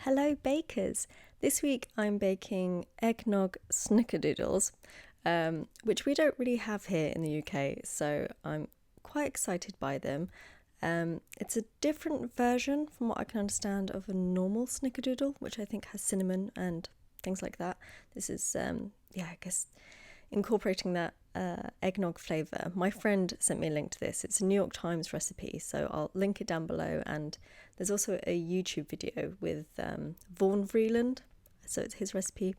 Hello bakers! This week I'm baking eggnog snickerdoodles, which we don't really have here in the UK, so I'm quite excited by them. It's a different version from what I can understand of a normal snickerdoodle, which I think has cinnamon and things like that. This is, I guess, incorporating that eggnog flavour. My friend sent me a link to this. It's a New York Times recipe, so I'll link it down below. And there's also a YouTube video with Vaughn Vreeland, so it's his recipe,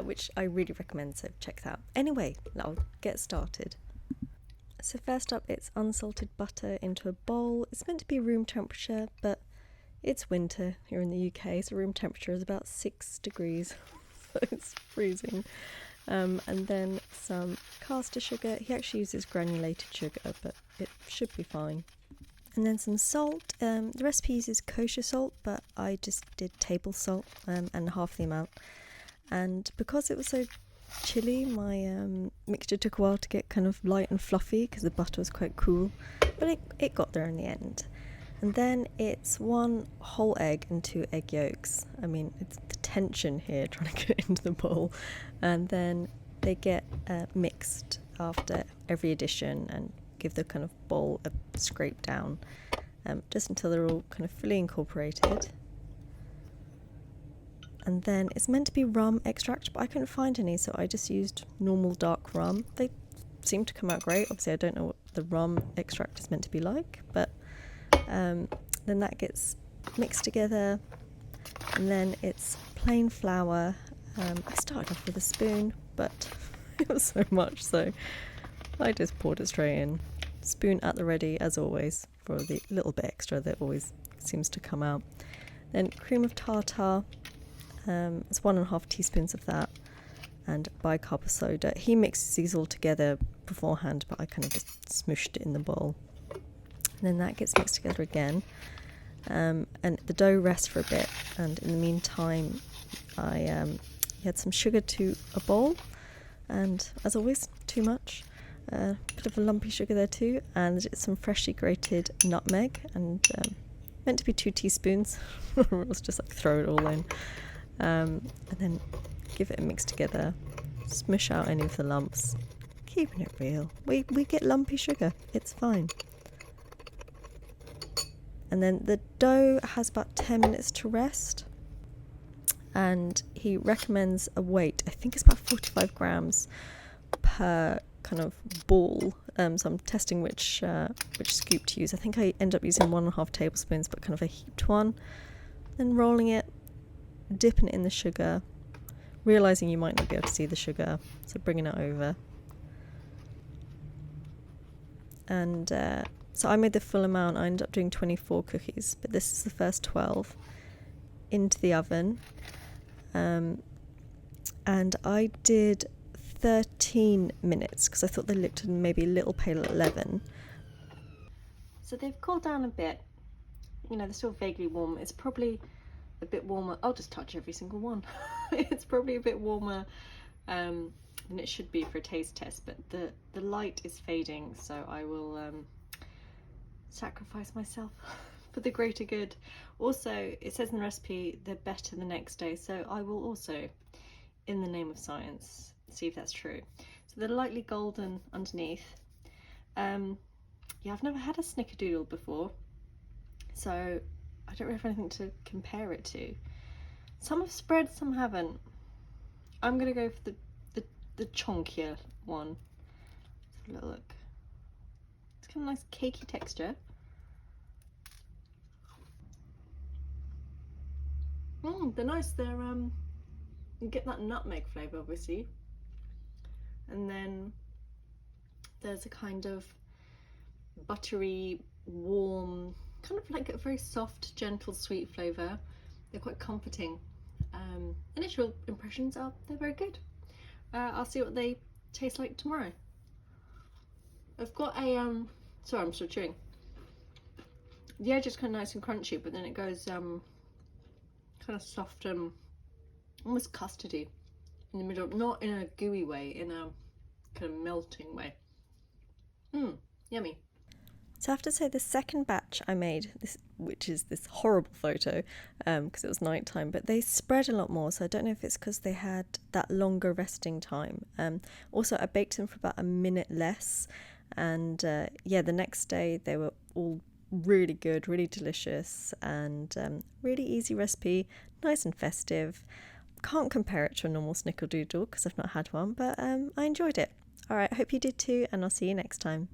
which I really recommend, so check that out. Anyway, I'll get started. So first up, it's unsalted butter into a bowl. It's meant to be room temperature, but it's winter here in the UK, so room temperature is about 6 degrees, so it's freezing. And then some caster sugar. He actually uses granulated sugar, but it should be fine. And then some salt. The recipe uses kosher salt, but I just did table salt and half the amount. And because it was so chilly, my mixture took a while to get kind of light and fluffy because the butter was quite cool, but it got there in the end. And then it's 1 whole egg and 2 egg yolks. I mean, it's the tension here trying to get into the bowl. And then they get mixed after every addition and give the kind of bowl a scrape down, just until they're all kind of fully incorporated. And then it's meant to be rum extract, but I couldn't find any, so I just used normal dark rum. They seem to come out great. Obviously, I don't know what the rum extract is meant to be like, but then that gets mixed together, and then it's plain flour. I started off with a spoon, but it was so much, so I just poured it straight in. Spoon at the ready, as always, for the little bit extra that always seems to come out. Then cream of tartar, it's 1.5 teaspoons of that, and bicarb soda. He mixes these all together beforehand, but I kind of just smooshed it in the bowl. And then that gets mixed together again, and the dough rests for a bit. And in the meantime, I add some sugar to a bowl, and as always, too much. A bit of a lumpy sugar there too, and some freshly grated nutmeg, and meant to be 2 teaspoons. Let's just like throw it all in, and then give it a mix together. Smush out any of the lumps. Keeping it real. We get lumpy sugar. It's fine. And then the dough has about 10 minutes to rest, and he recommends a weight, I think it's about 45 grams per kind of ball, so I'm testing which scoop to use. I think I end up using 1.5 tablespoons, but kind of a heaped one. Then rolling it, dipping it in the sugar, realising you might not be able to see the sugar, so bringing it over. And so I made the full amount. I ended up doing 24 cookies, but this is the first 12 into the oven. And I did 13 minutes because I thought they looked maybe a little pale at 11. So they've cooled down a bit. You know, they're still vaguely warm. It's probably a bit warmer. I'll just touch every single one. It's probably a bit warmer than it should be for a taste test, but the light is fading, so I will sacrifice myself for the greater good. Also, it says in the recipe they're better the next day, so I will also, in the name of science, see if that's true. So they're lightly golden underneath. Yeah, I've never had a snickerdoodle before, so I don't really have anything to compare it to. Some have spread, some haven't. I'm gonna go for the chunkier one. Let's have a little look. It's kind of nice cakey texture. They're nice. They're you get that nutmeg flavour, obviously, and then there's a kind of buttery, warm, kind of like a very soft, gentle, sweet flavour. They're quite comforting. Initial impressions are they're very good. I'll see what they taste like tomorrow. I've got a sorry, I'm still chewing. The edge is kind of nice and crunchy, but then it goes kind of soft and almost custardy in the middle, not in a gooey way, in a kind of melting way. Yummy. So I have to say the second batch I made, which is this horrible photo because it was nighttime, but they spread a lot more. So I don't know if it's because they had that longer resting time. Also, I baked them for about a minute less. And yeah, the next day they were all really good, really delicious, and really easy recipe, nice and festive. Can't compare it to a normal snickerdoodle because I've not had one, but I enjoyed it. All right, I hope you did too, and I'll see you next time.